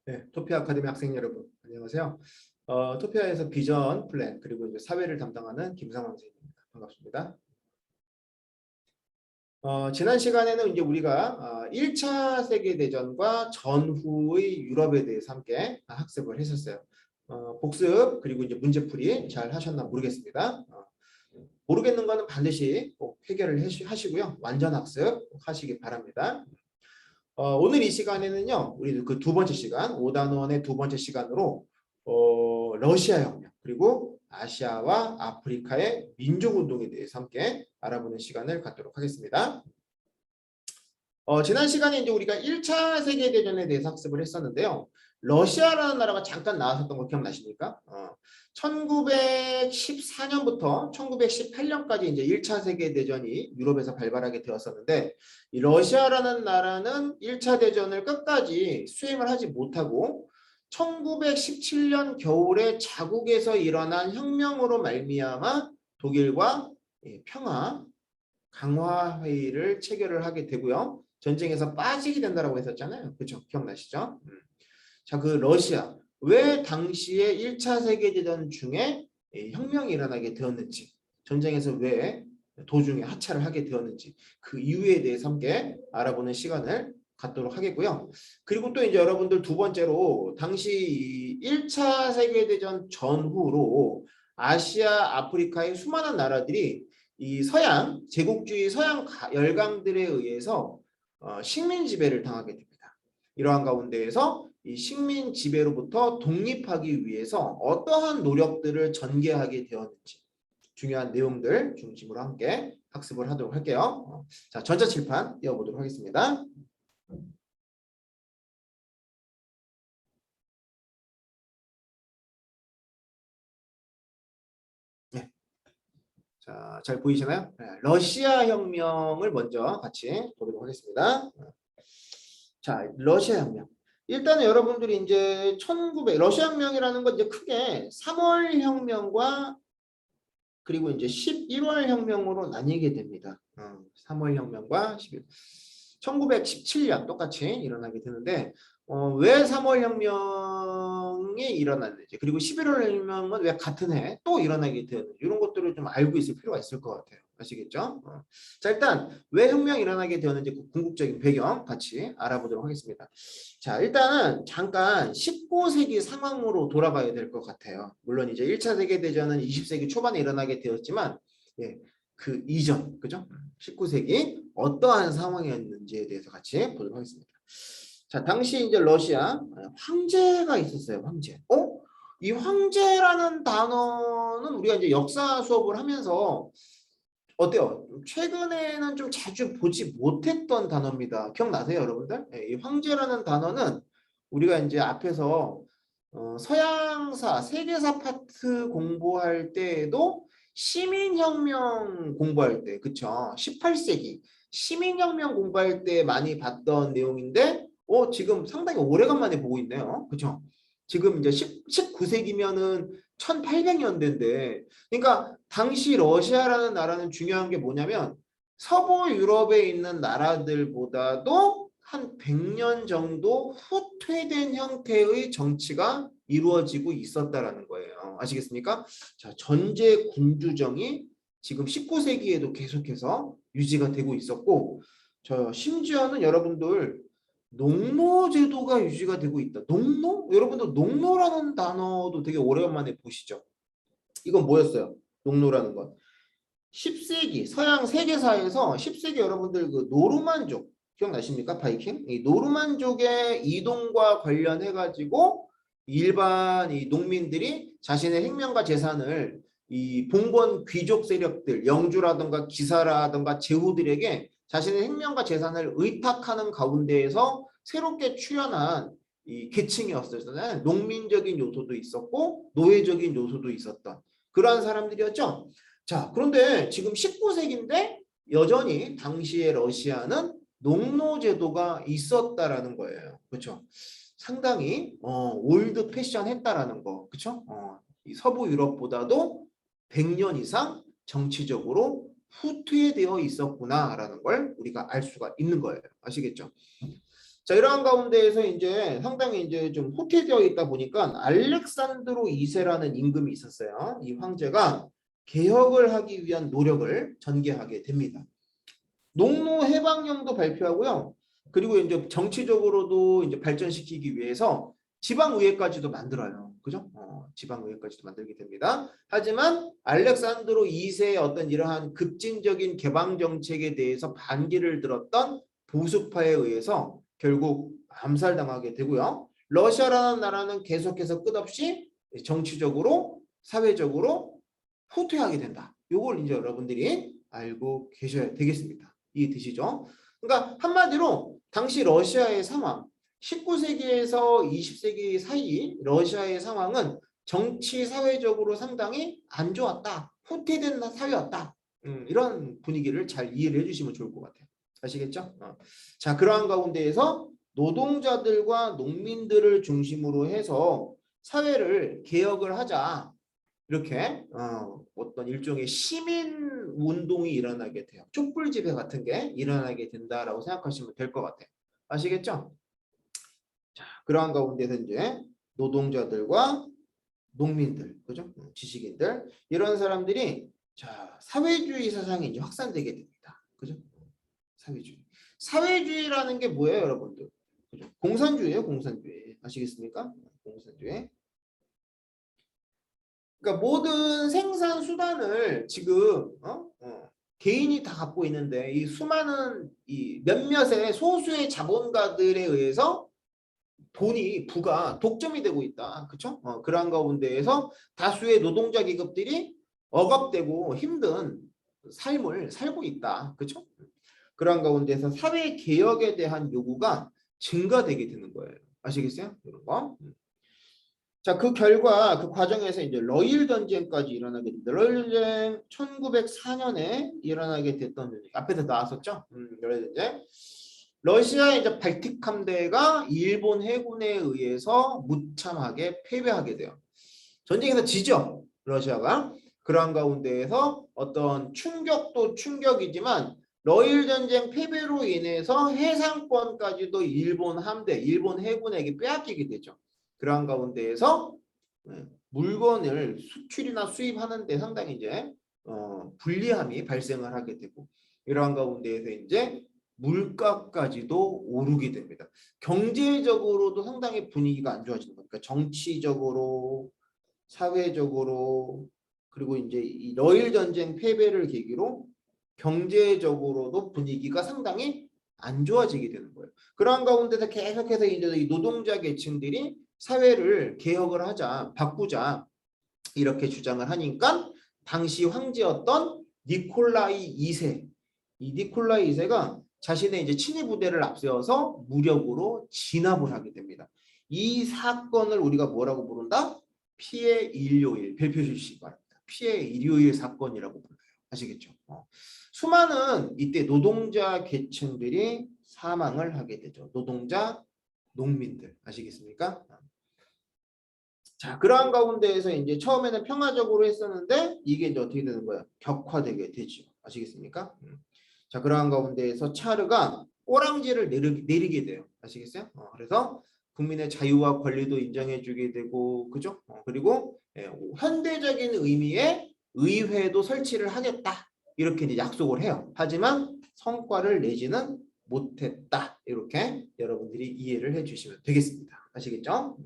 네, 토피아 아카데미 학생 여러분, 안녕하세요. 토피아에서 비전, 플랜, 그리고 이제 사회를 담당하는 김상원 선생님입니다. 반갑습니다. 지난 시간에는 이제 우리가 1차 세계대전과 전후의 유럽에 대해서 함께 학습을 했었어요. 복습, 그리고 이제 문제풀이 잘 하셨나 모르겠습니다. 모르겠는 거는 반드시 꼭 해결을 하시고요. 완전 학습 하시기 바랍니다. 오늘 이 시간에는요, 우리 그 두 번째 시간, 5단원의 두 번째 시간으로 러시아 혁명, 그리고 아시아와 아프리카의 민족운동에 대해서 함께 알아보는 시간을 갖도록 하겠습니다. 지난 시간에 이제 우리가 1차 세계대전에 대해서 학습을 했었는데요. 러시아라는 나라가 잠깐 나왔었던 거 기억나십니까? 1914년부터 1918년까지 이제 1차 세계대전이 유럽에서 발발하게 되었었는데, 이 러시아라는 나라는 1차 대전을 끝까지 수행을 하지 못하고 1917년 겨울에 자국에서 일어난 혁명으로 말미암아 독일과 평화 강화 회의를 체결을 하게 되고요. 전쟁에서 빠지게 된다라고 했었잖아요. 그렇죠? 기억나시죠? 자, 그 러시아 왜 당시에 1차 세계대전 중에 혁명이 일어나게 되었는지, 전쟁에서 왜 도중에 하차를 하게 되었는지, 그 이유에 대해서 함께 알아보는 시간을 갖도록 하겠고요. 그리고 또 이제 여러분들 두 번째로 당시 1차 세계대전 전후로 아시아, 아프리카의 수많은 나라들이 이 서양 제국주의 서양 열강들에 의해서 식민 지배를 당하게 됩니다. 이러한 가운데에서 이 식민 지배로부터 독립하기 위해서 어떠한 노력들을 전개하게 되었는지 중요한 내용들 중심으로 함께 학습을 하도록 할게요. 자, 전자칠판 띄워보도록 하겠습니다. 네. 자, 잘 보이시나요? 네, 러시아 혁명을 먼저 같이 보도록 하겠습니다. 자, 러시아 혁명. 일단은 여러분들이 이제 러시아 혁명이라는 건 이제 크게 3월 혁명과 그리고 이제 11월 혁명으로 나뉘게 됩니다. 3월 혁명과 1917년 똑같이 일어나게 되는데 왜 3월 혁명이 일어났는지, 그리고 11월 혁명은 왜 같은 해 또 일어나게 되었는지, 이런 것들을 좀 알고 있을 필요가 있을 것 같아요. 아시겠죠? 자, 일단 왜 혁명이 일어나게 되었는지 그 궁극적인 배경 같이 알아보도록 하겠습니다. 자, 일단은 잠깐 19세기 상황으로 돌아가야 될 것 같아요. 물론 이제 1차 세계대전은 20세기 초반에 일어나게 되었지만, 예, 그 이전, 그죠? 19세기 어떠한 상황이었는지에 대해서 같이 보도록 하겠습니다. 자, 당시 이제 러시아 황제가 있었어요. 황제. 이 황제라는 단어는 우리가 이제 역사 수업을 하면서 어때요? 최근에는 좀 자주 보지 못했던 단어입니다. 기억나세요, 여러분들? 이 황제라는 단어는 우리가 이제 앞에서 서양사, 세계사 파트 공부할 때에도 시민혁명 공부할 때, 그쵸? 18세기 시민혁명 공부할 때 많이 봤던 내용인데, 지금 상당히 오래간만에 보고 있네요. 그쵸? 지금 이제 19세기면은 1800년대인데, 그러니까 당시 러시아라는 나라는 중요한 게 뭐냐면 서부 유럽에 있는 나라들보다도 한 100년 정도 후퇴된 형태의 정치가 이루어지고 있었다라는 거예요. 아시겠습니까? 자, 전제 군주정이 지금 19세기에도 계속해서 유지가 되고 있었고, 심지어는 여러분들 농노제도가 유지가 되고 있다. 농노? 여러분들 농노라는 단어도 되게 오래간만에 보시죠. 이건 뭐였어요? 농노라는 건 10세기 서양 세계사에서 10세기 여러분들 그 노르만족 기억나십니까? 바이킹? 이 노르만족의 이동과 관련해 가지고 일반 이 농민들이 자신의 생명과 재산을 이 봉건 귀족 세력들, 영주라든가 기사라든가 제후들에게 자신의 생명과 재산을 의탁하는 가운데에서 새롭게 출현한 이 계층이었었잖아요. 농민적인 요소도 있었고 노예적인 요소도 있었던 그러한 사람들이었죠. 자, 그런데 지금 19세기인데 여전히 당시의 러시아는 농노제도가 있었다라는 거예요. 그렇죠? 상당히 올드 패션 했다라는 거. 그렇죠? 이 서부 유럽보다도 100년 이상 정치적으로 후퇴되어 있었구나라는 걸 우리가 알 수가 있는 거예요. 아시겠죠? 자, 이러한 가운데에서 이제 상당히 이제 좀 후퇴되어 있다 보니까 알렉산드로 2세라는 임금이 있었어요. 이 황제가 개혁을 하기 위한 노력을 전개하게 됩니다. 농노 해방령도 발표하고요. 그리고 이제 정치적으로도 이제 발전시키기 위해서 지방의회까지도 만들어요. 그죠? 지방의회까지도 만들게 됩니다. 하지만 알렉산드로 2세의 어떤 이러한 급진적인 개방 정책에 대해서 반기를 들었던 보수파에 의해서 결국 암살당하게 되고요. 러시아라는 나라는 계속해서 끝없이 정치적으로, 사회적으로 후퇴하게 된다. 이걸 이제 여러분들이 알고 계셔야 되겠습니다. 이해되시죠? 그러니까 한마디로 당시 러시아의 상황, 19세기에서 20세기 사이 러시아의 상황은 정치 사회적으로 상당히 안 좋았다. 후퇴된 사회였다. 이런 분위기를 잘 이해를 해주시면 좋을 것 같아요. 아시겠죠? 자, 그러한 가운데에서 노동자들과 농민들을 중심으로 해서 사회를 개혁을 하자. 이렇게 어떤 일종의 시민 운동이 일어나게 돼요. 촛불 집회 같은 게 일어나게 된다라고 생각하시면 될 것 같아요. 아시겠죠? 자, 그러한 가운데서 이제 노동자들과 농민들, 그죠? 지식인들 이런 사람들이 자 사회주의 사상이 이제 확산되게 됩니다. 그죠? 사회주의. 사회주의라는 게 뭐예요, 여러분들? 그죠? 공산주의예요, 공산주의. 아시겠습니까? 공산주의. 그러니까 모든 생산 수단을 지금 개인이 다 갖고 있는데 이 수많은 이 몇몇의 소수의 자본가들에 의해서 돈이 부가 독점이 되고 있다. 그렇죠? 그러한 가운데에서 다수의 노동자 계급들이 억압되고 힘든 삶을 살고 있다. 그렇죠? 그러한 가운데서 사회 개혁에 대한 요구가 증가되게 되는 거예요. 아시겠어요? 이런 거. 자, 그 결과 그 과정에서 이제 러일 전쟁까지 일어나게 됩니다. 러일 전쟁 1904년에 일어나게 됐던 전쟁. 앞에서 나왔었죠? 러일 전쟁. 러시아의 이제 발틱 함대가 일본 해군에 의해서 무참하게 패배하게 돼요. 전쟁에서 지죠. 러시아가. 그러한 가운데에서 어떤 충격도 충격이지만 러일 전쟁 패배로 인해서 해상권까지도 일본 함대, 일본 해군에게 빼앗기게 되죠. 그러한 가운데에서 물건을 수출이나 수입하는 데 상당히 이제 불리함이 발생을 하게 되고 이러한 가운데에서 이제 물가까지도 오르게 됩니다. 경제적으로도 상당히 분위기가 안 좋아지는 거니까 정치적으로, 사회적으로 그리고 이제 이 러일 전쟁 패배를 계기로 경제적으로도 분위기가 상당히 안 좋아지게 되는 거예요. 그러한 가운데서 계속해서 이제 이 노동자 계층들이 사회를 개혁을 하자, 바꾸자 이렇게 주장을 하니까 당시 황제였던 니콜라이 2세, 이 니콜라이 2세가 자신의 이제 친위 부대를 앞세워서 무력으로 진압을 하게 됩니다. 이 사건을 우리가 뭐라고 부른다? 피해 일요일, 별표 주시기 바랍니다. 피해 일요일 사건이라고 불러요. 아시겠죠? 수많은 이때 노동자 계층들이 사망을 하게 되죠. 노동자, 농민들 아시겠습니까? 자, 그러한 가운데에서 이제 처음에는 평화적으로 했었는데 이게 이제 어떻게 되는 거예요? 격화되게 되죠. 아시겠습니까? 자, 그러한 가운데에서 차르가 꼬랑지를 내리게 돼요. 아시겠어요? 그래서 국민의 자유와 권리도 인정해주게 되고, 그죠? 그리고 현대적인 의미의 의회도 설치를 하겠다. 이렇게 이제 약속을 해요. 하지만 성과를 내지는 못했다. 이렇게 여러분들이 이해를 해주시면 되겠습니다. 아시겠죠?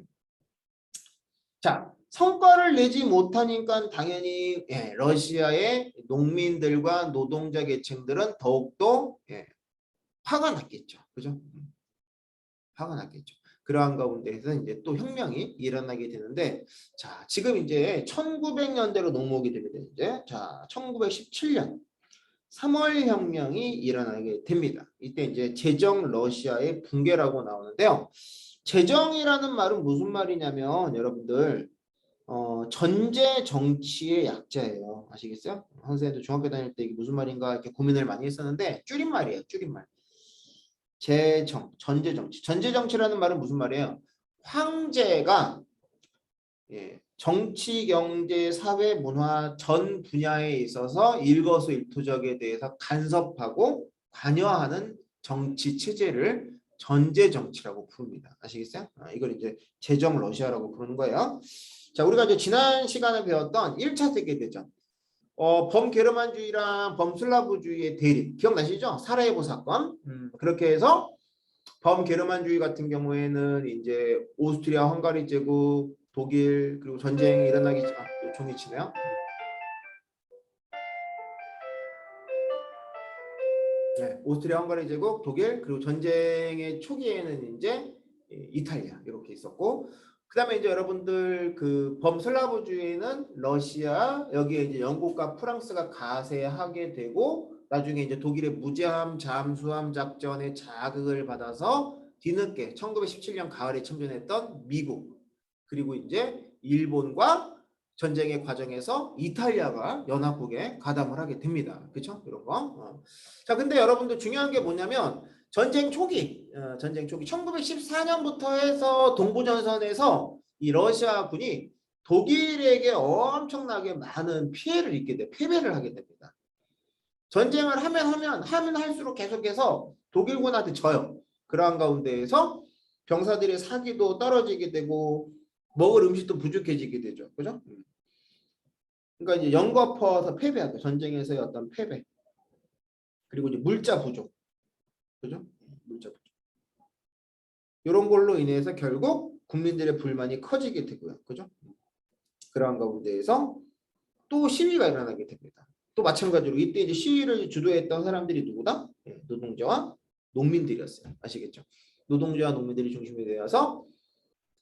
자, 성과를 내지 못하니까 당연히 러시아의 농민들과 노동자 계층들은 더욱더 화가 났겠죠. 그죠? 화가 났겠죠. 그러한 가운데에서 이제 또 혁명이 일어나게 되는데, 자, 지금 이제 1900년대로 넘어오게 됩니다. 이제 자, 1917년 3월 혁명이 일어나게 됩니다. 이때 이제 제정 러시아의 붕괴라고 나오는데요. 제정이라는 말은 무슨 말이냐면 여러분들 전제 정치의 약자예요. 아시겠어요? 선생님도 중학교 다닐 때 이게 무슨 말인가 이렇게 고민을 많이 했었는데 줄임말이에요. 줄임말. 제정, 전제 정치. 전제 정치라는 말은 무슨 말이에요? 황제가 정치, 경제, 사회, 문화 전 분야에 있어서 일거수일투족에 대해서 간섭하고 관여하는 정치 체제를 전제 정치라고 부릅니다. 아시겠어요? 이걸 이제 제정 러시아라고 부르는 거예요. 자, 우리가 이제 지난 시간에 배웠던 1차 세계대전. 범게르만주의랑 범슬라브주의의 대립 기억나시죠? 사라예보 사건. 그렇게 해서 범게르만주의 같은 경우에는 이제 오스트리아 헝가리 제국, 독일 그리고 전쟁이 일어나기 종이 치네요. 네, 오스트리아 헝가리 제국, 독일 그리고 전쟁의 초기에는 이제 이탈리아 이렇게 있었고 그다음에 이제 여러분들 그 범슬라브주의는 러시아 여기에 이제 영국과 프랑스가 가세하게 되고 나중에 이제 독일의 무제함 잠수함 작전에 자극을 받아서 뒤늦게 1917년 가을에 참전했던 미국 그리고 이제 일본과 전쟁의 과정에서 이탈리아가 연합국에 가담을 하게 됩니다. 그렇죠? 이런 거. 자, 근데 여러분들 중요한 게 뭐냐면 전쟁 초기 1914년부터 해서 동부전선에서 이 러시아군이 독일에게 엄청나게 많은 피해를 입게 돼 패배를 하게 됩니다. 전쟁을 하면 할수록 계속해서 독일군한테 져요. 그러한 가운데에서 병사들의 사기도 떨어지게 되고 먹을 음식도 부족해지게 되죠. 그죠? 그러니까 이제 연거푸어서 패배하고 전쟁에서의 어떤 패배. 그리고 이제 물자 부족. 그죠? 물자 부족. 이런 걸로 인해서 결국 국민들의 불만이 커지게 되고요. 그죠? 그러한 가운데에서 또 시위가 일어나게 됩니다. 또 마찬가지로 이때 이제 시위를 주도했던 사람들이 누구다? 노동자와 농민들이었어요. 아시겠죠? 노동자와 농민들이 중심이 되어서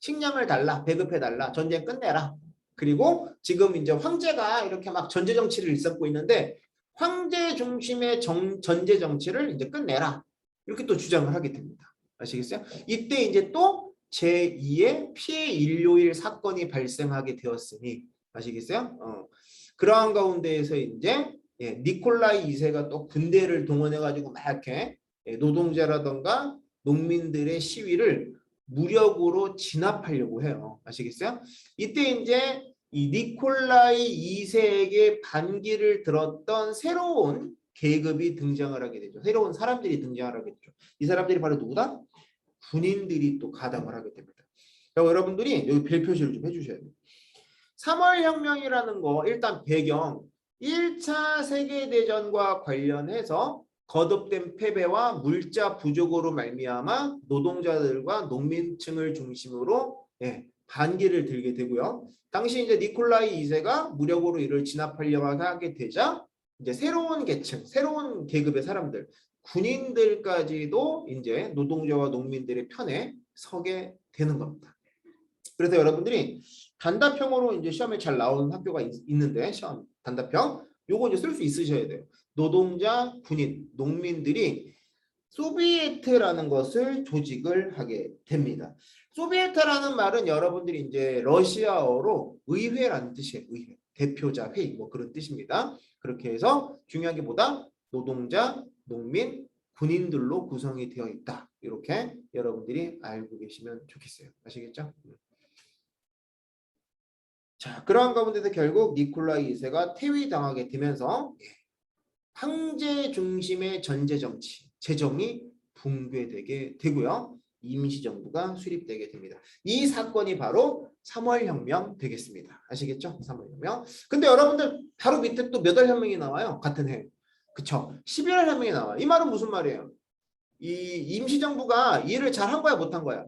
식량을 달라, 배급해 달라, 전쟁 끝내라. 그리고 지금 이제 황제가 이렇게 막 전제 정치를 일삼고 있는데 황제 중심의 전제 정치를 이제 끝내라. 이렇게 또 주장을 하게 됩니다. 아시겠어요? 이때 이제 또 제2의 피해 인료일 사건이 발생하게 되었으니 아시겠어요? 그러한 가운데에서 이제 니콜라이 2세가 또 군대를 동원해 가지고 막 이렇게 노동자라던가 농민들의 시위를 무력으로 진압하려고 해요. 아시겠어요? 이때 이제 이 니콜라이 2세에게 반기를 들었던 새로운 계급이 등장을 하게 되죠. 새로운 사람들이 등장을 하게 되죠. 이 사람들이 바로 누구다? 군인들이 또 가담을 하게 됩니다. 여러분들이 여기 별표시를 좀 해주셔야 돼요. 3월 혁명이라는 거 일단 배경 1차 세계대전과 관련해서 거듭된 패배와 물자 부족으로 말미암아 노동자들과 농민층을 중심으로 반기를 들게 되고요. 당시 이제 니콜라이 2세가 무력으로 이를 진압하려고 하게 되자 이제 새로운 계층, 새로운 계급의 사람들, 군인들까지도 이제 노동자와 농민들의 편에 서게 되는 겁니다. 그래서 여러분들이 단답형으로 이제 시험에 잘 나오는 학교가 있는데 시험 단답형 요거 이제 쓸 수 있으셔야 돼요. 노동자, 군인, 농민들이 소비에트라는 것을 조직을 하게 됩니다. 소비에트라는 말은 여러분들이 이제 러시아어로 의회라는 뜻이에요. 의회. 대표자 회의 뭐 그런 뜻입니다. 그렇게 해서 중요한 게 뭐다? 노동자, 농민, 군인들로 구성이 되어 있다. 이렇게 여러분들이 알고 계시면 좋겠어요. 아시겠죠? 자, 그러한 가운데서 결국 니콜라이 2세가 퇴위당하게 되면서 황제 중심의 전제 정치, 재정이 붕괴되게 되고요. 임시정부가 수립되게 됩니다. 이 사건이 바로 3월 혁명 되겠습니다. 아시겠죠? 3월 혁명. 근데 여러분들 바로 밑에 또 몇 월 혁명이 나와요? 같은 해. 그쵸? 11월 혁명이 나와요. 이 말은 무슨 말이에요? 이 임시정부가 일을 잘한 거야, 못한 거야?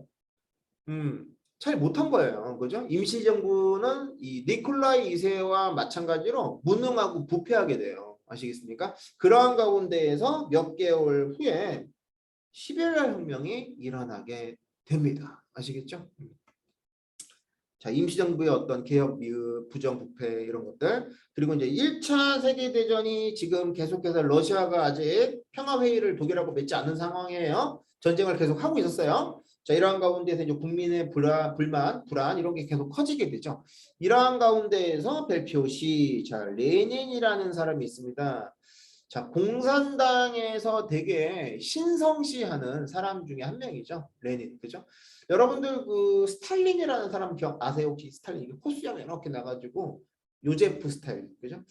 잘 못한 거예요. 그죠? 임시정부는 이 니콜라이 2세와 마찬가지로 무능하고 부패하게 돼요. 아시겠습니까? 그러한 가운데에서 몇 개월 후에 11월 혁명이 일어나게 됩니다. 아시겠죠? 자, 임시정부의 어떤 개혁 미흡, 부정부패 이런 것들 그리고 이제 1차 세계대전이 지금 계속해서 러시아가 아직 평화회의를 독일하고 맺지 않은 상황이에요. 전쟁을 계속 하고 있었어요. 자, 이러한 가운데서 이제 국민의 불만, 불안 이런 게 계속 커지게 되죠. 이러한 가운데에서 벨피오시, 자, 레닌이라는 사람이 있습니다. 자, 공산당에서 되게 신성시하는 사람 중에 한 명이죠. 레닌, 그죠? 여러분들 그 스탈린이라는 사람 기억 아세요? 혹시 스탈린? 코수염 이렇게 나가지고 요제프 스탈린, 그죠?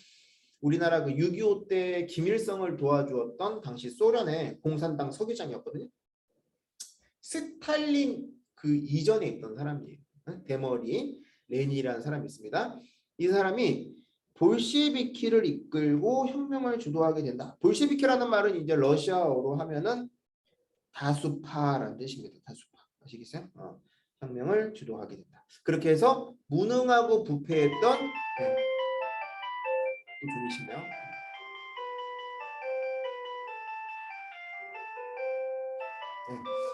우리나라 그 6.25 때 김일성을 도와주었던 당시 소련의 공산당 서기장이었거든요. 스탈린 그 이전에 있던 사람이에요. 대머리 레닌이라는 사람이 있습니다. 이 사람이 볼셰비키를 이끌고 혁명을 주도하게 된다. 볼셰비키라는 말은 이제 러시아어로 하면은 다수파라는 뜻입니다. 다수파. 아시겠어요? 혁명을 주도하게 된다. 그렇게 해서 무능하고 부패했던 또 들으시나요?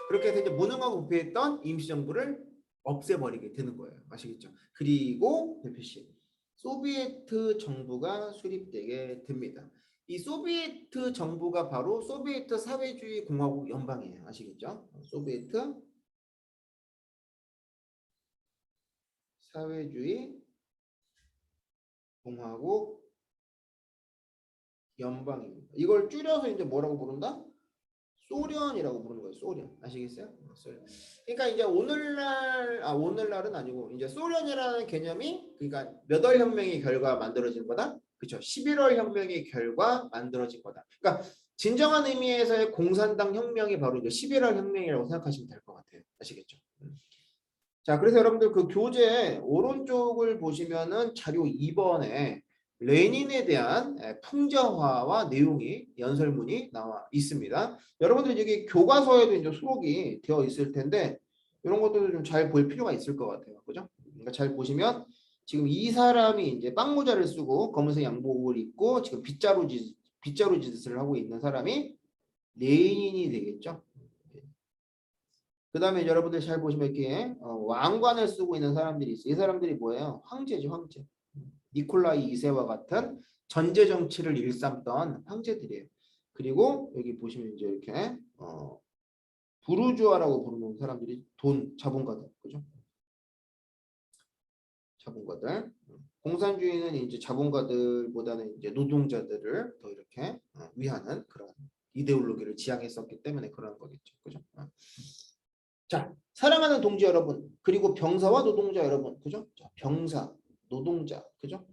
그렇게 해서 이제 무능하고 부패했던 임시정부를 없애버리게 되는 거예요. 아시겠죠? 그리고 대표씨 소비에트 정부가 수립되게 됩니다. 이 소비에트 정부가 바로 소비에트 사회주의 공화국 연방이에요. 아시겠죠? 소비에트 사회주의 공화국 연방입니다. 이걸 줄여서 이제 뭐라고 부른다? 소련이라고 부르는 거예요. 소련. 아시겠어요? 소련. 그러니까 이제 오늘날은 아니고 이제 소련이라는 개념이 그러니까 몇 월 혁명의 결과 만들어진 거다. 그렇죠. 11월 혁명의 결과 만들어진 거다. 그러니까 진정한 의미에서의 공산당 혁명이 바로 이제 11월 혁명이라고 생각하시면 될 것 같아요. 아시겠죠? 자, 그래서 여러분들 그 교재 오른쪽을 보시면은 자료 2번에 레닌에 대한 풍자화와 내용이 연설문이 나와 있습니다. 여러분들 여기 교과서에도 이제 수록이 되어 있을 텐데 이런 것들도 좀 잘 볼 필요가 있을 것 같아요. 그죠? 그러니까 잘 보시면 지금 이 사람이 이제 빵모자를 쓰고 검은색 양복을 입고 지금 빗자루 짓을 하고 있는 사람이 레닌이 되겠죠. 그 다음에 여러분들 잘 보시면 이렇게 왕관을 쓰고 있는 사람들이 있어요. 이 사람들이 뭐예요? 황제죠, 황제. 니콜라이 2세와 같은 전제 정치를 일삼던 황제들이에요. 그리고 여기 보시면 이제 이렇게 부르주아라고 부르는 사람들이 자본가들, 그죠? 자본가들. 공산주의는 이제 자본가들보다는 이제 노동자들을 더 이렇게 위하는 그런 이데올로기를 지향했었기 때문에 그런 거겠죠, 그죠? 자, 사랑하는 동지 여러분, 그리고 병사와 노동자 여러분, 그죠? 자, 병사, 노동자, 그죠?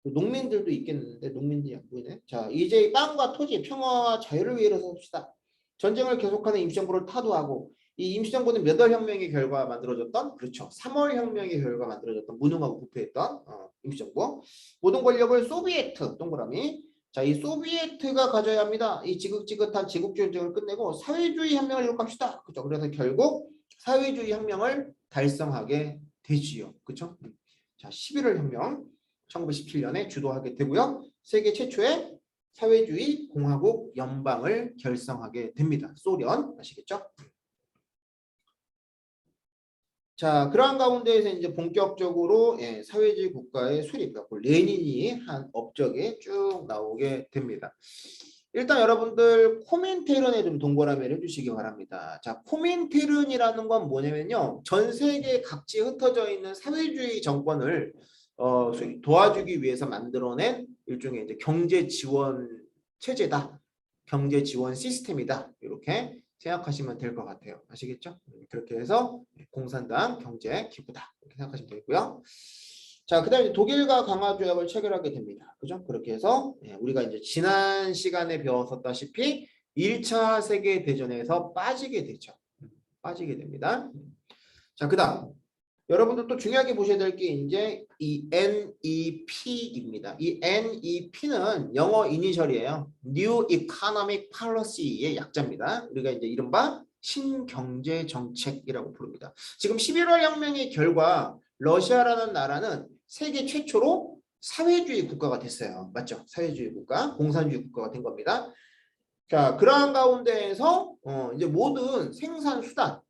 농민들도 있겠는데 농민들이 안 보이네. 자, 이제 땅과 토지, 평화와 자유를 위해 일어섭시다. 전쟁을 계속하는 임시정부를 타도하고 이 임시정부는 몇 월 혁명의 결과 만들어졌던 그렇죠. 3월 혁명의 결과 만들어졌던 무능하고 부패했던 임시정부. 모든 권력을 소비에트 동그라미. 자, 이 소비에트가 가져야 합니다. 이 지긋지긋한 지국전쟁을 끝내고 사회주의 혁명을 이룩합시다. 그죠? 그래서 결국 사회주의 혁명을 달성하게 되지요. 그렇죠? 자, 11월 혁명 1917년에 주도하게 되고요. 세계 최초의 사회주의 공화국 연방을 결성하게 됩니다. 소련 아시겠죠? 자, 그러한 가운데에서 이제 본격적으로 사회주의 국가의 수립, 레닌이 한 업적이 쭉 나오게 됩니다. 일단 여러분들 코민테른에 좀 동그라미를 해주시기 바랍니다. 자, 코민테른이라는 건 뭐냐면요, 전 세계 각지에 흩어져 있는 사회주의 정권을 도와주기 위해서 만들어낸 일종의 이제 경제 지원 체제다, 경제 지원 시스템이다, 이렇게 생각하시면 될 것 같아요. 아시겠죠? 그렇게 해서 공산당 경제 기부다 이렇게 생각하시면 되고요. 자, 그다음에 독일과 강화 조약을 체결하게 됩니다. 그죠? 그렇게 해서 우리가 이제 지난 시간에 배웠었다시피 1차 세계 대전에서 빠지게 되죠. 빠지게 됩니다. 자, 그다음 여러분들 또 중요하게 보셔야 될 게 이제 이 NEP입니다. 이 NEP는 영어 이니셜이에요. New Economic Policy의 약자입니다. 우리가 이제 이른바 신경제 정책이라고 부릅니다. 지금 11월 혁명의 결과 러시아라는 나라는 세계 최초로 사회주의 국가가 됐어요. 맞죠? 사회주의 국가, 공산주의 국가가 된 겁니다. 자, 그러한 가운데에서 이제 모든 생산 수단,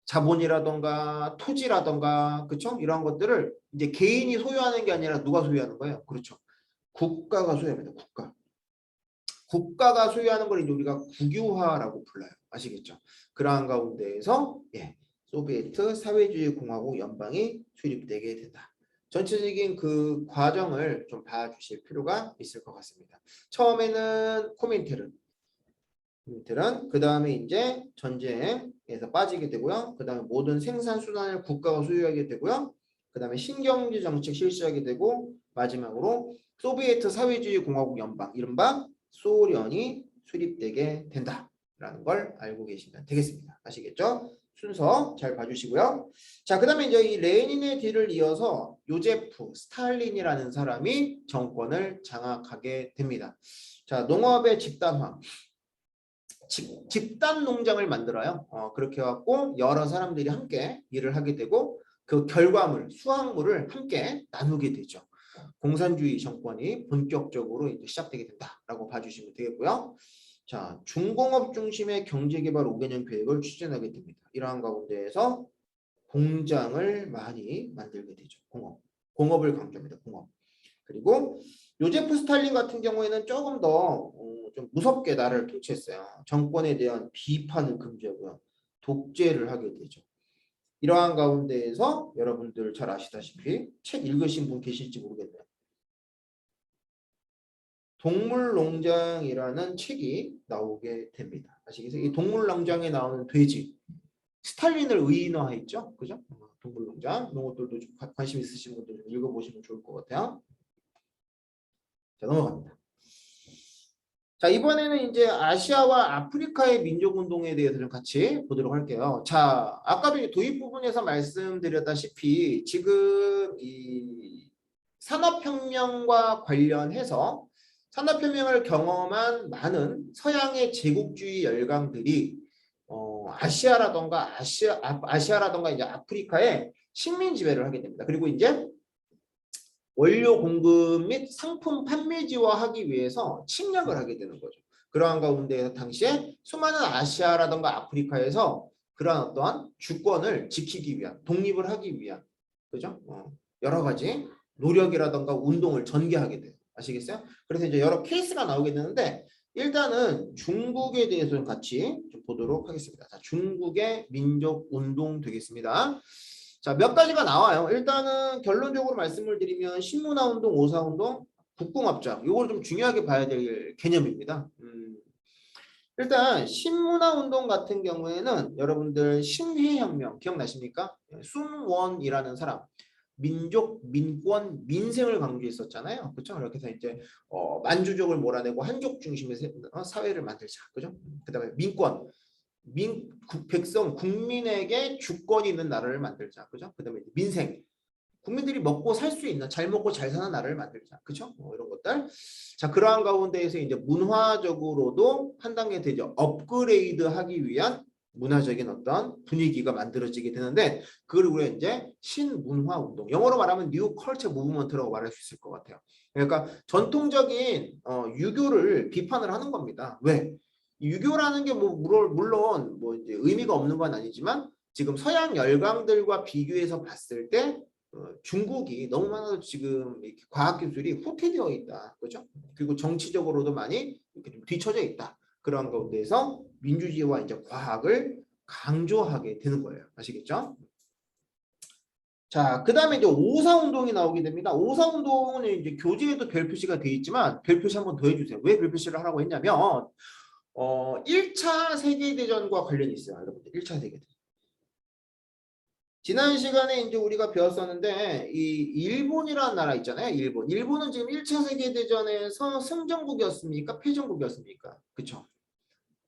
자본이라던가 토지라던가 그쵸? 이런 것들을 이제 개인이 소유하는 게 아니라 누가 소유하는 거예요? 그렇죠. 국가가 소유합니다. 국가가 소유하는 걸 이제 우리가 국유화라고 불러요. 아시겠죠? 그러한 가운데에서 소비에트 사회주의 공화국 연방이 수립되게 된다. 전체적인 그 과정을 좀 봐주실 필요가 있을 것 같습니다. 처음에는 코민테른, 그 다음에 이제 전쟁에서 빠지게 되고요. 그 다음에 모든 생산 수단을 국가가 소유하게 되고요. 그 다음에 신경제 정책 실시하게 되고 마지막으로 소비에트 사회주의 공화국 연방 이른바 소련이 수립되게 된다. 라는 걸 알고 계시면 되겠습니다. 아시겠죠? 순서 잘 봐주시고요. 자, 그 다음에 이제 이 레닌의 뒤를 이어서 요제프 스탈린이라는 사람이 정권을 장악하게 됩니다. 자, 농업의 집단화. 집단 농장을 만들어요. 그렇게 해갖고 여러 사람들이 함께 일을 하게 되고 그 결과물, 수확물을 함께 나누게 되죠. 공산주의 정권이 본격적으로 이제 시작되게 된다라고 봐주시면 되겠고요. 자, 중공업 중심의 경제개발 5개년 계획을 추진하게 됩니다. 이러한 가운데에서 공장을 많이 만들게 되죠. 공업을 강조합니다. 공업. 그리고 요제프 스탈린 같은 경우에는 조금 더 좀 무섭게 나라를 통치했어요. 정권에 대한 비판을 금지하고요. 독재를 하게 되죠. 이러한 가운데에서 여러분들 잘 아시다시피 책 읽으신 분 계실지 모르겠네요. 동물농장이라는 책이 나오게 됩니다. 아시겠어요? 이 동물농장에 나오는 돼지, 스탈린을 의인화했죠, 그죠? 동물농장 이런 것들도 좀 관심 있으신 분들 좀 읽어보시면 좋을 것 같아요. 자, 넘어갑니다. 자, 이번에는 이제 아시아와 아프리카의 민족운동에 대해서 좀 같이 보도록 할게요. 자, 아까도 이제 도입 부분에서 말씀드렸다시피 지금 이 산업혁명과 관련해서 산업혁명을 경험한 많은 서양의 제국주의 열강들이 아시아라던가 이제 아프리카에 식민 지배를 하게 됩니다. 그리고 이제 원료 공급 및 상품 판매지화하기 위해서 침략을 하게 되는 거죠. 그러한 가운데 당시에 수많은 아시아라던가 아프리카에서 그러한 어떠한 주권을 지키기 위한, 독립을 하기 위한, 그죠? 여러 가지 노력이라던가 운동을 전개하게 돼요. 아시겠어요? 그래서 이제 여러 케이스가 나오게 되는데 일단은 중국에 대해서 좀 같이 좀 보도록 하겠습니다. 자, 중국의 민족 운동 되겠습니다. 자, 몇 가지가 나와요. 일단은 결론적으로 말씀을 드리면 신문화 운동, 오사 운동, 국궁합작. 이걸 좀 중요하게 봐야 될 개념입니다. 일단 신문화 운동 같은 경우에는 여러분들 신해혁명 기억나십니까? 순원이라는 사람. 민족, 민권, 민생을 강조했었잖아요. 그렇죠? 이렇게 해서 이제 만주족을 몰아내고 한족 중심의 사회를 만들자. 그죠? 그다음에 민권. 백성, 국민에게 주권이 있는 나라를 만들자. 그죠? 그 다음에 민생. 국민들이 먹고 살 수 있는, 잘 먹고 잘 사는 나라를 만들자. 그죠? 이런 것들. 자, 그러한 가운데에서 이제 문화적으로도 한 단계 되죠. 업그레이드 하기 위한 문화적인 어떤 분위기가 만들어지게 되는데, 그걸 우리가 이제 신문화 운동. 영어로 말하면 뉴 컬처 무브먼트라고 말할 수 있을 것 같아요. 그러니까 전통적인 유교를 비판을 하는 겁니다. 왜? 유교라는 게 뭐 물론 뭐 이제 의미가 없는 건 아니지만 지금 서양 열강들과 비교해서 봤을 때 중국이 너무나 지금 이렇게 과학기술이 후퇴되어 있다. 그죠? 그리고 정치적으로도 많이 이렇게 좀 뒤처져 있다. 그런 가운데서 민주주의와 이제 과학을 강조하게 되는 거예요. 아시겠죠? 자, 그 다음에 이제 오사운동이 나오게 됩니다. 오사운동은 이제 교재에도 별표시가 되어 있지만 별표시 한번 더 해주세요. 왜 별표시를 하라고 했냐면 1차 세계대전과 관련이 있어요. 여러분들 1차 세계대전. 지난 시간에 이제 우리가 배웠었는데 이 일본이라는 나라 있잖아요. 일본은 지금 1차 세계대전에서 승전국이었습니까? 패전국이었습니까? 그쵸?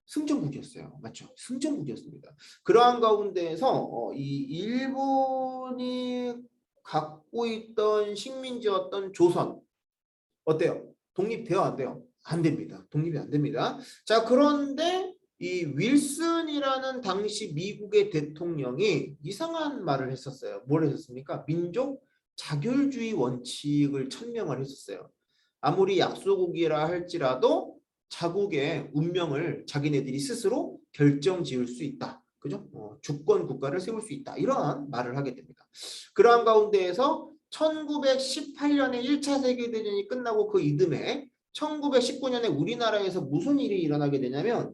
승전국이었어요. 맞죠? 승전국이었습니다. 그러한 가운데에서 이 일본이 갖고 있던 식민지였던 조선 어때요? 독립돼요? 안 돼요? 안 됩니다. 독립이 안 됩니다. 자, 그런데 이 윌슨이라는 당시 미국의 대통령이 이상한 말을 했었어요. 뭘 했었습니까? 민족 자결주의 원칙을 천명을 했었어요. 아무리 약소국이라 할지라도 자국의 운명을 자기네들이 스스로 결정지을 수 있다. 그죠? 주권 국가를 세울 수 있다. 이러한 말을 하게 됩니다. 그러한 가운데에서 1918년에 1차 세계대전이 끝나고 그 이듬해 1919년에 우리나라에서 무슨 일이 일어나게 되냐면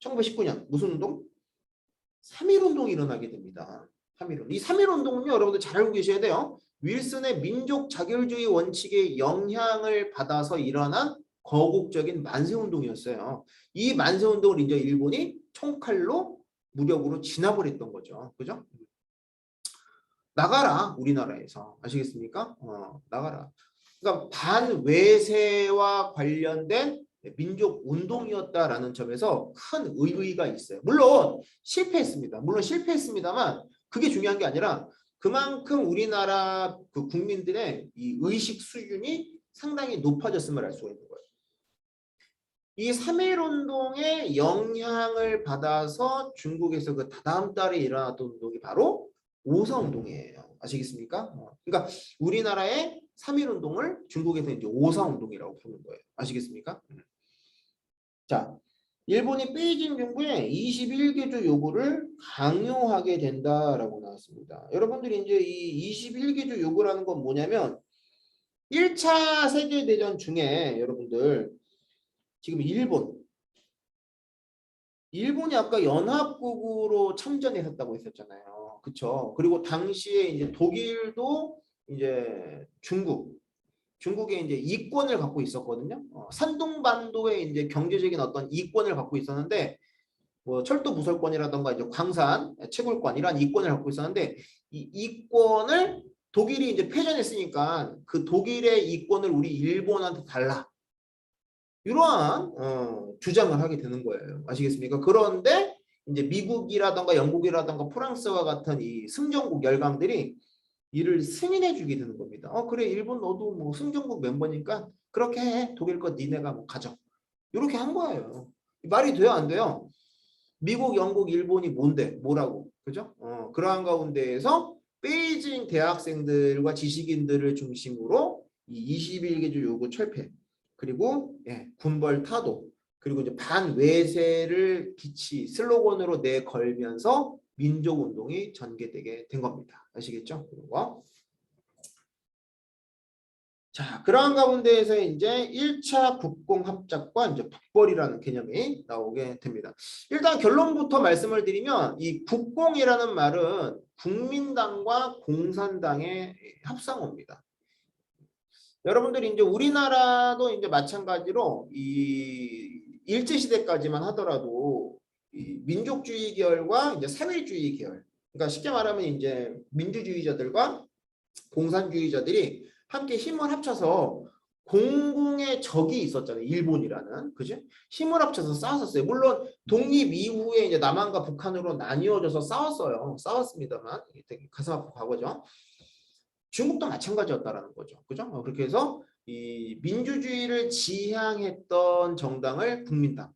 1919년 무슨 운동? 3.1운동이 일어나게 됩니다. 3.1운동. 이 3.1운동은요. 여러분들 잘 알고 계셔야 돼요. 윌슨의 민족 자결주의 원칙에 영향을 받아서 일어난 거국적인 만세운동이었어요. 이 만세운동을 이제 일본이 총칼로 무력으로 진압을 했던 거죠. 그죠? 나가라 우리나라에서 아시겠습니까? 나가라. 그러니까 반외세와 관련된 민족 운동이었다라는 점에서 큰 의의가 있어요. 물론 실패했습니다만 그게 중요한 게 아니라 그만큼 우리나라 그 국민들의 이 의식 수준이 상당히 높아졌음을 알 수가 있는 거예요. 이 3.1운동의 영향을 받아서 중국에서 그 다다음 달에 일어났던 운동이 바로 5.4운동이에요. 아시겠습니까? 그러니까 우리나라의 3.1운동을 중국에서 이제 5.4운동이라고 부르는 거예요. 아시겠습니까? 자, 일본이 베이징 정부의 21개조 요구를 강요하게 된다라고 나왔습니다. 여러분들이 이제 이 21개조 요구라는 건 뭐냐면 1차 세계대전 중에 여러분들 지금 일본이 아까 연합국으로 참전했었다고 했었잖아요. 그쵸? 그리고 당시에 이제 독일도 이제 중국에 이제 이권을 갖고 있었거든요. 산둥반도에 이제 경제적인 어떤 이권을 갖고 있었는데, 뭐 철도 무설권이라던가 이제 광산 채굴권 이런 이권을 갖고 있었는데, 이 이권을 독일이 이제 패전했으니까 그 독일의 이권을 우리 일본한테 달라. 이러한 주장을 하게 되는 거예요. 아시겠습니까? 그런데 이제 미국이라던가 영국이라던가 프랑스와 같은 이 승전국 열강들이 이를 승인해 주게 되는 겁니다. 그래 일본 너도 뭐 승전국 멤버니까 그렇게 해. 독일 거 니네가 뭐 가져. 이렇게 한 거예요. 말이 돼요 안 돼요? 미국, 영국, 일본이 뭔데? 뭐라고? 그죠? 그러한 가운데에서 베이징 대학생들과 지식인들을 중심으로 이 21개조 요구 철폐 그리고 군벌 타도 그리고 이제 반외세를 슬로건으로 내걸면서 민족운동이 전개되게 된 겁니다. 아시겠죠? 그리고 자, 그러한 가운데에서 이제 1차 국공합작과 이제 북벌이라는 개념이 나오게 됩니다. 일단 결론부터 말씀을 드리면 이 국공이라는 말은 국민당과 공산당의 합성어입니다. 여러분들이 이제 우리나라도 이제 마찬가지로 이 일제시대까지만 하더라도 이 민족주의 계열과 이제 사회주의 계열, 그러니까 쉽게 말하면 이제 민주주의자들과 공산주의자들이 함께 힘을 합쳐서 공공의 적이 있었잖아요. 일본이라는. 그죠? 힘을 합쳐서 싸웠었어요. 물론 독립 이후에 이제 남한과 북한으로 나뉘어져서 싸웠어요. 싸웠습니다만 되게 가슴 아픈 과거죠. 중국도 마찬가지였다라는 거죠. 그죠? 그렇게 해서 이 민주주의를 지향했던 정당을 국민당,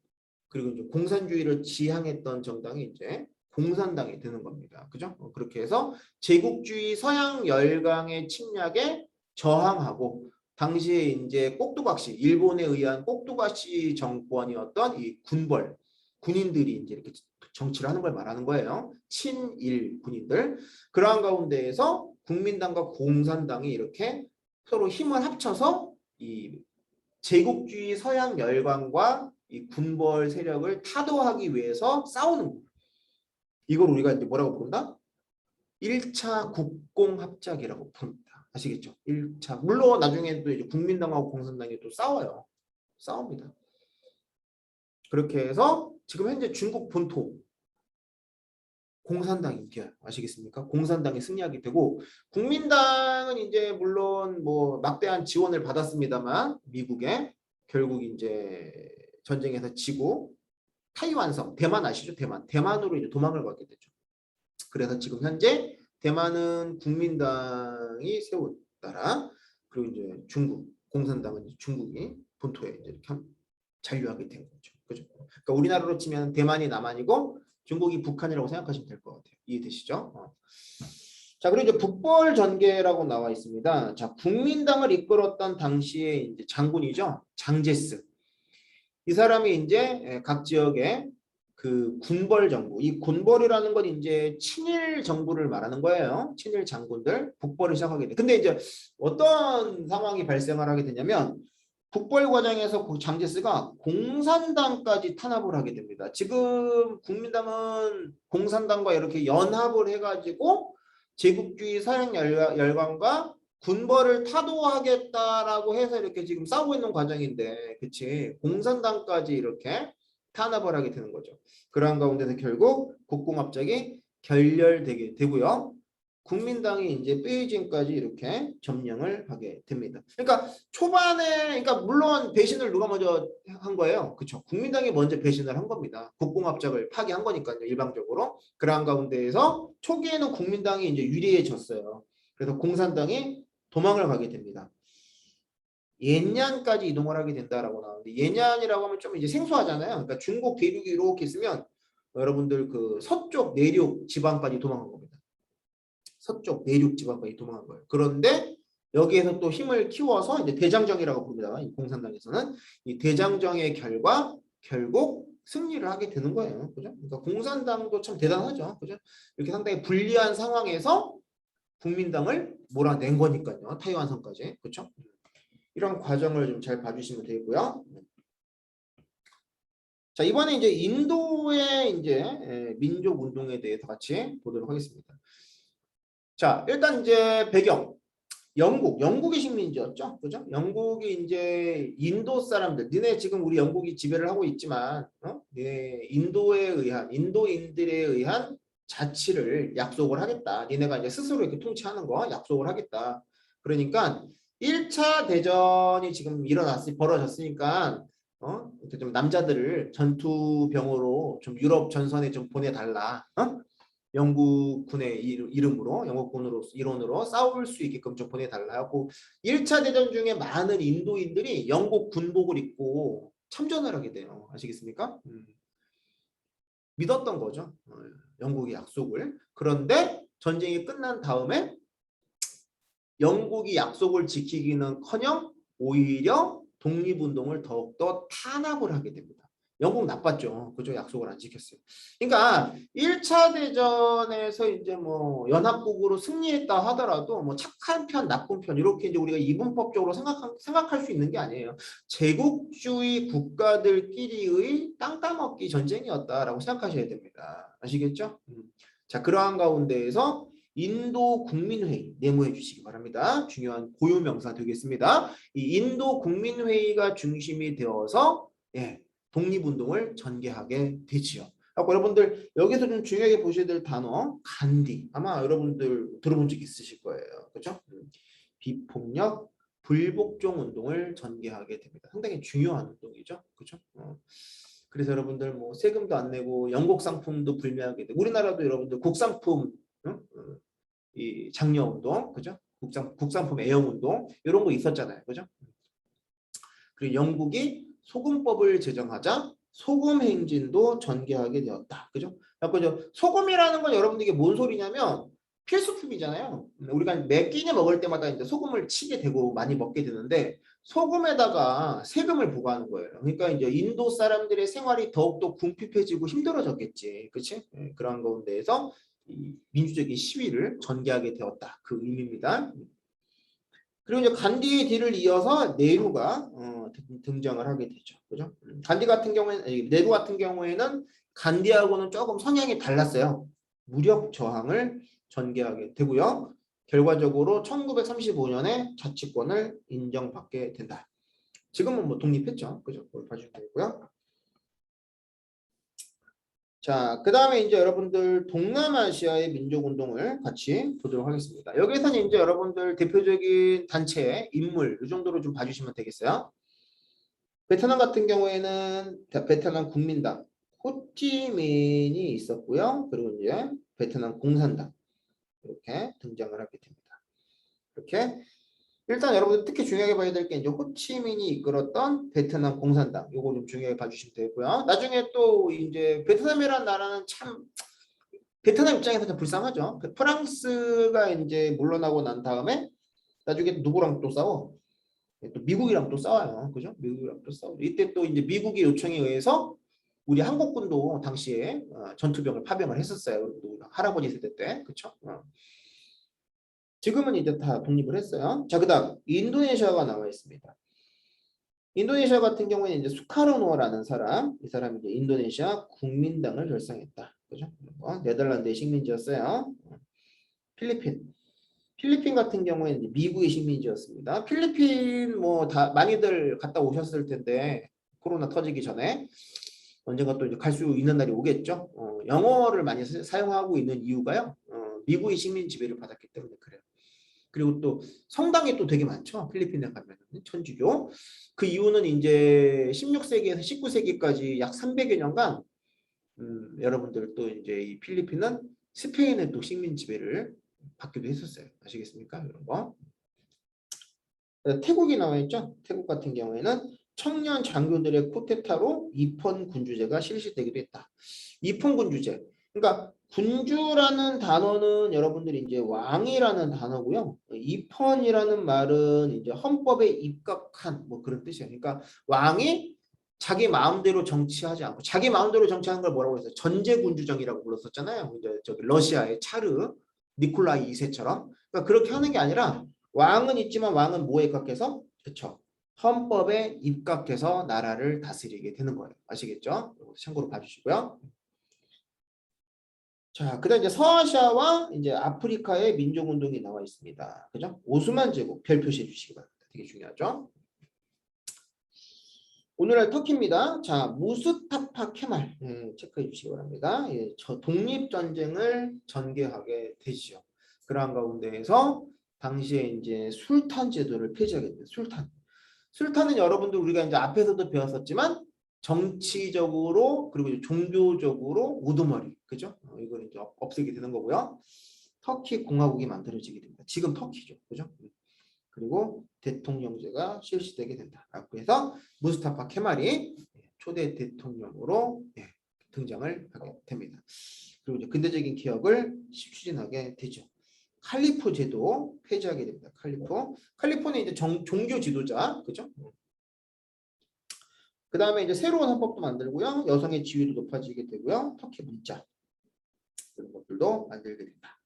그리고 이제 공산주의를 지향했던 정당이 이제 공산당이 되는 겁니다. 그죠? 그렇게 해서 제국주의 서양 열강의 침략에 저항하고 당시에 이제 꼭두각시 일본에 의한 꼭두각시 정권이었던 이 군인들이 이제 이렇게 정치를 하는 걸 말하는 거예요. 친일 군인들. 그러한 가운데에서 국민당과 공산당이 이렇게 서로 힘을 합쳐서 이 제국주의 서양 열강과 이 군벌 세력을 타도하기 위해서 싸우는 거예요. 이걸 우리가 이제 뭐라고 부른다? 1차 국공합작이라고 부릅니다. 아시겠죠? 1차. 물론 나중에 또 이제 국민당하고 공산당이 또 싸워요. 싸웁니다. 그렇게 해서 지금 현재 중국 본토 공산당이 이겨요. 아시겠습니까? 공산당이 승리하게 되고 국민당은 이제 물론 뭐 막대한 지원을 받았습니다만 미국에 결국 이제 전쟁에서 지고 타이완성 대만 아시죠? 대만으로 이제 도망을 가게 되죠. 그래서 지금 현재 대만은 국민당이 세운 나라 그리고 이제 중국 공산당은 이제 중국이 본토에 이제 이렇게 잔류하게 된 거죠. 그죠? 그러니까 우리나라로 치면 대만이 남한이고 중국이 북한이라고 생각하시면 될 것 같아요. 이해되시죠? 자, 그리고 이제 북벌 전개라고 나와 있습니다. 자, 국민당을 이끌었던 당시의 이제 장군이죠. 장제스. 이 사람이 이제 각 지역에 그 군벌 정부, 이 군벌이라는 건 이제 친일 정부를 말하는 거예요. 친일 장군들 북벌을 시작하게 돼. 근데 이제 어떤 상황이 발생을 하게 되냐면 북벌 과정에서 장제스가 공산당까지 탄압을 하게 됩니다. 지금 국민당은 공산당과 이렇게 연합을 해가지고 제국주의 서양 열강과 군벌을 타도하겠다라고 해서 이렇게 지금 싸우고 있는 과정인데, 그치? 공산당까지 이렇게 탄압을 하게 되는 거죠. 그러한 가운데서 결국 국공합작이 결렬되게 되고요. 국민당이 이제 베이징까지 이렇게 점령을 하게 됩니다. 그러니까 초반에, 그러니까 물론 배신을 누가 먼저 한 거예요? 그렇죠. 국민당이 먼저 배신을 한 겁니다. 국공합작을 파기한 거니까요, 일방적으로. 그러한 가운데에서 초기에는 국민당이 이제 유리해졌어요. 그래서 공산당이 도망을 가게 됩니다. 옛년까지 이동을 하게 된다라고 나오는데, 옛년이라고 하면 좀 이제 생소하잖아요. 그러니까 중국 대륙이 이렇게 있으면 여러분들 그 서쪽 내륙 지방까지 도망간 겁니다. 서쪽 내륙 지방까지 도망간 거예요. 그런데 여기에서 또 힘을 키워서 이제 대장정이라고 부릅니다. 이 공산당에서는 이 대장정의 결과 결국 승리를 하게 되는 거예요. 그죠? 그러니까 공산당도 참 대단하죠. 그죠? 이렇게 상당히 불리한 상황에서 국민당을 몰아낸 거니까요. 타이완성까지. 그렇죠? 이런 과정을 좀 잘 봐주시면 되고요. 자, 이번에 이제 인도의 이제 민족 운동에 대해서 같이 보도록 하겠습니다. 자, 일단 이제 배경. 영국이 식민지였죠. 그죠? 영국이 이제 인도 사람들, 니네 지금 우리 영국이 지배를 하고 있지만, 인도에 의한, 인도인들에 의한 자치를 약속을 하겠다. 니네가 이제 스스로 이렇게 통치하는 거 약속을 하겠다. 그러니까 1차 대전이 지금 벌어졌으니까, 이렇게 좀 남자들을 전투병으로 좀 유럽 전선에 좀 보내달라. 영국군의 이름으로 영국군으로 일원으로 싸울 수 있게끔 좀 보내달라 하고 1차 대전 중에 많은 인도인들이 영국 군복을 입고 참전을 하게 돼요. 아시겠습니까? 믿었던 거죠. 영국의 약속을. 그런데 전쟁이 끝난 다음에 영국이 약속을 지키기는커녕 오히려 독립운동을 더욱더 탄압을 하게 됩니다. 영국 나빴죠. 그죠? 약속을 안 지켰어요. 그러니까 1차 대전에서 이제 뭐 연합국으로 승리했다 하더라도 뭐 착한 편, 나쁜 편 이렇게 이제 우리가 이분법적으로 생각할 수 있는 게 아니에요. 제국주의 국가들끼리의 땅 따먹기 전쟁이었다라고 생각하셔야 됩니다. 아시겠죠? 자, 그러한 가운데에서 인도 국민회의 네모해 주시기 바랍니다. 중요한 고유명사 되겠습니다. 이 인도 국민회의가 중심이 되어서 독립운동을 전개하게 되지요. 여러분들 여기서 좀 중요하게 보셔야 될 단어 간디. 아마 여러분들 들어본 적 있으실 거예요. 그렇죠? 비폭력 불복종 운동을 전개하게 됩니다. 상당히 중요한 운동이죠. 그렇죠? 그래서 여러분들 뭐 세금도 안 내고 영국 상품도 불매하게 되고 우리나라도 여러분들 국산품 이 장려 운동, 그죠? 국산품 애용 운동 이런 거 있었잖아요. 그죠? 그리고 영국이 소금법을 제정하자 소금 행진도 전개하게 되었다. 그죠? 그죠? 소금이라는 건 여러분들 이게 뭔 소리냐면 필수품이잖아요. 우리가 매 끼니 먹을 때마다 이제 소금을 치게 되고 많이 먹게 되는데 소금에다가 세금을 부과하는 거예요. 그러니까 이제 인도 사람들의 생활이 더욱더 궁핍해지고 힘들어졌겠지. 그치? 그런 가운데에서 이 민주적인 시위를 전개하게 되었다. 그 의미입니다. 그리고 이제 간디의 뒤를 이어서 네루가 등장을 하게 되죠. 그죠? 간디 같은 경우에는 네루 같은 경우에는 간디하고는 조금 성향이 달랐어요. 무력 저항을 전개하게 되고요. 결과적으로 1935년에 자치권을 인정받게 된다. 지금은 뭐 독립했죠. 그죠? 그걸 봐주셔야 되고요. 자, 그 다음에 이제 여러분들 동남아시아의 민족운동을 같이 보도록 하겠습니다. 여기서는 이제 여러분들 대표적인 단체, 인물 이 정도로 좀 봐주시면 되겠어요. 베트남 같은 경우에는 베트남 국민당, 호치민이 있었고요. 그리고 이제 베트남 공산당 이렇게 등장을 하게 됩니다. 이렇게 일단 여러분들 특히 중요하게 봐야 될 게 이제 호치민이 이끌었던 베트남 공산당 요거 좀 중요하게 봐주시면 되고요. 나중에 또 이제 베트남이라는 나라는 참 베트남 입장에서 좀 불쌍하죠. 프랑스가 이제 물러나고 난 다음에 나중에 누구랑 또 싸워? 또 미국이랑 또 싸워요. 그죠? 미국이랑 또 싸우죠. 이때 또 이제 미국의 요청에 의해서 우리 한국군도 당시에 전투병을 파병을 했었어요. 할아버지 세대 때. 그쵸? 지금은 이제 다 독립을 했어요. 자, 그 다음 인도네시아가 나와 있습니다. 인도네시아 같은 경우에는 이제 수카르노라는 사람, 이 사람이 이제 인도네시아 국민당을 결성했다. 그죠? 네덜란드의 식민지였어요. 필리핀 같은 경우에는 이제 미국의 식민지였습니다. 필리핀 뭐 다 많이들 갔다 오셨을 텐데 코로나 터지기 전에 언젠가 또 이제 갈 수 있는 날이 오겠죠. 영어를 많이 사용하고 있는 이유가요. 미국의 식민 지배를 받았기 때문에 그래요. 그리고 또 성당이 또 되게 많죠. 필리핀에 가면 천주교. 그 이유는 이제 16세기에서 19세기까지 약 300여 년간 여러분들 또 이제 이 필리핀은 스페인의 또 식민 지배를 받기도 했었어요. 아시겠습니까? 이런 거. 태국이 나와 있죠. 태국 같은 경우에는 청년 장교들의 쿠데타로 이폰 군주제가 실시되기도 했다. 이폰 군주제. 그러니까 군주라는 단어는 여러분들이 이제 왕이라는 단어고요. 이폰이라는 말은 이제 헌법에 입각한 뭐 그런 뜻이에요. 그러니까 왕이 자기 마음대로 정치하지 않고 자기 마음대로 정치하는 걸 뭐라고 했어요? 전제군주정이라고 불렀었잖아요. 이제 저기 러시아의 차르 니콜라이 2세처럼. 그러니까 그렇게 하는 게 아니라 왕은 있지만 왕은 뭐에 입각해서? 그렇죠. 헌법에 입각해서 나라를 다스리게 되는 거예요. 아시겠죠? 참고로 봐주시고요. 자, 그다음 이제 서아시아와 이제 아프리카의 민족운동이 나와 있습니다. 그죠? 오스만 제국 별 표시해 주시기 바랍니다. 되게 중요하죠? 오늘날 터키입니다. 자, 무스타파 케말 체크해 주시기 바랍니다. 예, 저 독립전쟁을 전개하게 되죠. 그러한 가운데에서 당시에 이제 술탄 제도를 폐지하게 됩니다. 술탄. 술탄은 여러분들 우리가 이제 앞에서도 배웠었지만 정치적으로 그리고 종교적으로 우두머리, 그죠? 이걸 이제 없애게 되는 거고요. 터키 공화국이 만들어지게 됩니다. 지금 터키죠, 그죠? 그리고 대통령제가 실시되게 된다. 그래서 무스타파 케말이 초대 대통령으로 등장을 하게 됩니다. 그리고 이제 근대적인 개혁을 추진하게 되죠. 칼리프 제도 폐지하게 됩니다. 칼리프는 이제 종교 지도자, 그죠? 그 다음에 이제 새로운 헌법도 만들고요. 여성의 지위도 높아지게 되고요. 터키 문자 이런 것들도 만들게 된다.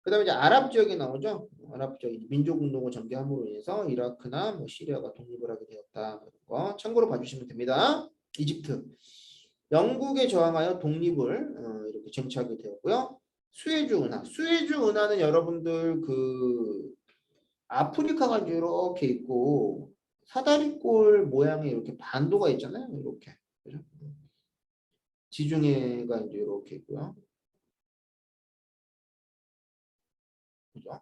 그 다음에 이제 아랍 지역이 나오죠. 아랍 지역 민족운동을 전개함으로 인해서 이라크나 뭐 시리아가 독립을 하게 되었다. 이런 거 참고로 봐주시면 됩니다. 이집트 영국에 저항하여 독립을 이렇게 쟁취하게 되었고요. 수에즈 운하. 수에즈 운하는 여러분들 그 아프리카가 이렇게 있고 사다리꼴 모양의 이렇게 반도가 있잖아요. 이렇게. 그죠? 지중해가 이제 이렇게 있고요. 그죠?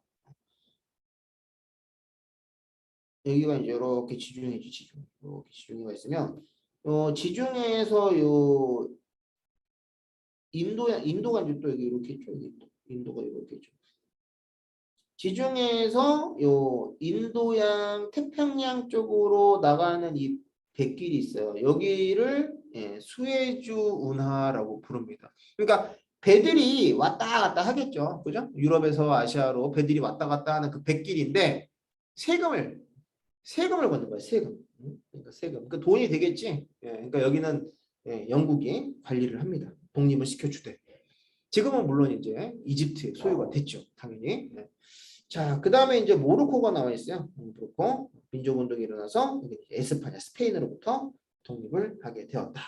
여기가 이제 이렇게 지중해지, 지중. 이렇게 지중해가 있으면 지중해에서 요 인도가 이제 또 여기 이렇게 있죠. 여기 인도가 이렇게 있죠. 지중해에서 요 인도양 태평양 쪽으로 나가는 이 백길이 있어요. 여기를 수에즈 운하라고 부릅니다. 그러니까 배들이 왔다 갔다 하겠죠. 그죠? 유럽에서 아시아로 배들이 왔다 갔다 하는 그 백길인데 세금을 걷는 거예요. 세금. 그러니까 세금. 그러니까 돈이 되겠지. 그러니까 여기는 영국이 관리를 합니다. 독립을 시켜주되. 지금은 물론 이제 이집트의 소유가 됐죠. 당연히. 자, 그 다음에 이제 모로코가 나와 있어요. 모로코 민족운동이 일어나서 에스파냐, 스페인으로부터 독립을 하게 되었다.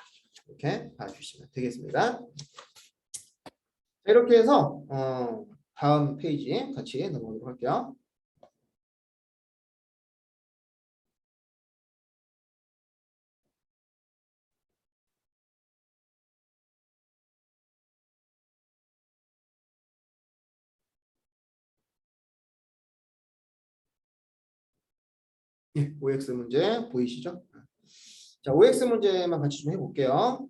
이렇게 봐주시면 되겠습니다. 이렇게 해서 다음 페이지 같이 넘어가도록 할게요. OX 문제 보이시죠? 자, OX 문제만 같이 좀 해볼게요.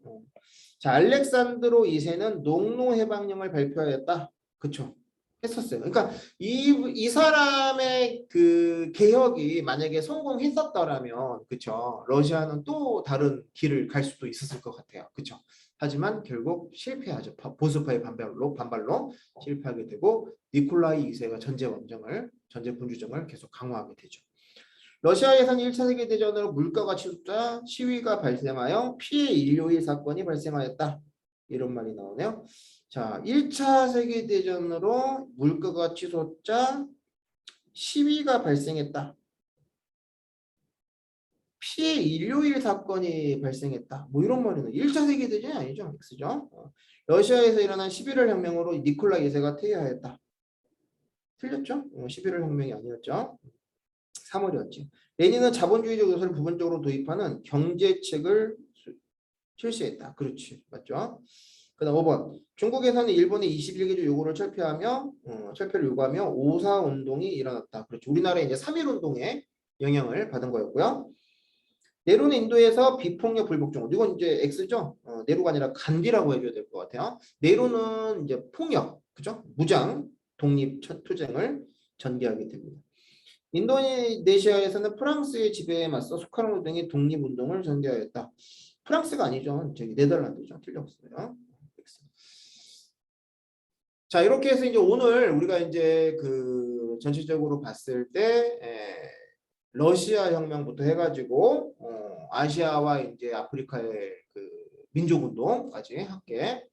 자, 알렉산드로 2세는 농노 해방령을 발표하였다. 그쵸? 했었어요. 그러니까 이 사람의 그 개혁이 만약에 성공했었더라면, 그쵸? 러시아는 또 다른 길을 갈 수도 있었을 것 같아요. 그쵸? 하지만 결국 실패하죠. 보수파의 반발로 실패하게 되고 니콜라이 2세가 전제 군주정을 계속 강화하게 되죠. 러시아에서는 1차 세계대전으로 물가가 치솟자 시위가 발생하여 피해 인류의 사건이 발생하였다. 이런 말이 나오네요. 자, 1차 세계대전으로 물가가 치솟자 시위가 발생했다. 피해 인류의 사건이 발생했다. 뭐 이런 말이네. 1차 세계대전이 아니죠. X죠. 러시아에서 일어난 11월 혁명으로 니콜라 2세가 퇴위하였다. 틀렸죠? 11월 혁명이 아니었죠. 3월이었지. 레닌은 자본주의적 요소를 부분적으로 도입하는 경제책을 출시했다. 그렇지. 맞죠? 그다음 5번. 중국에서는 일본의 21개조 요구를 철폐를 요구하며 5.4 운동이 일어났다. 그렇죠. 우리나라의 이제 3.1 운동에 영향을 받은 거였고요. 네루는 인도에서 비폭력 불복종. 이건 이제 X죠. 네루가 아니라 간디라고 해줘야 될 것 같아요. 네루는 이제 폭력, 그죠? 무장 독립 투쟁을 전개하게 됩니다. 인도네시아에서는 프랑스의 지배에 맞서 수카르노 등의 독립운동을 전개하였다. 프랑스가 아니죠. 저기 네덜란드죠. 틀렸어요. 자, 이렇게 해서 이제 오늘 우리가 이제 그 전체적으로 봤을 때 러시아 혁명부터 해가지고 아시아와 이제 아프리카의 그 민족운동까지 함께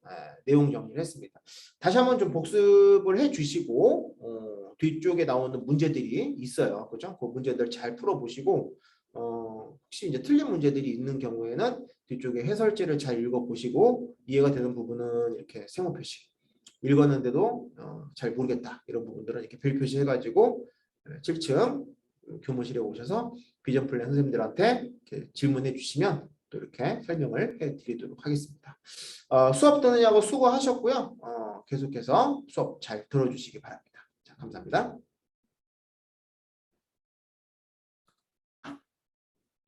내용 정리를 했습니다. 다시 한번 좀 복습을 해주시고 뒤쪽에 나오는 문제들이 있어요, 그죠? 그 문제들 잘 풀어보시고 혹시 이제 틀린 문제들이 있는 경우에는 뒤쪽에 해설지를 잘 읽어보시고 이해가 되는 부분은 이렇게 세모 표시. 읽었는데도 잘 모르겠다 이런 부분들은 이렇게 별 표시해가지고 7층 교무실에 오셔서 비전 플랜 선생님들한테 이렇게 질문해 주시면 또 이렇게 설명을 해드리도록 하겠습니다. 수업 듣느냐고 수고하셨고요. 계속해서 수업 잘 들어주시기 바랍니다. 자, 감사합니다.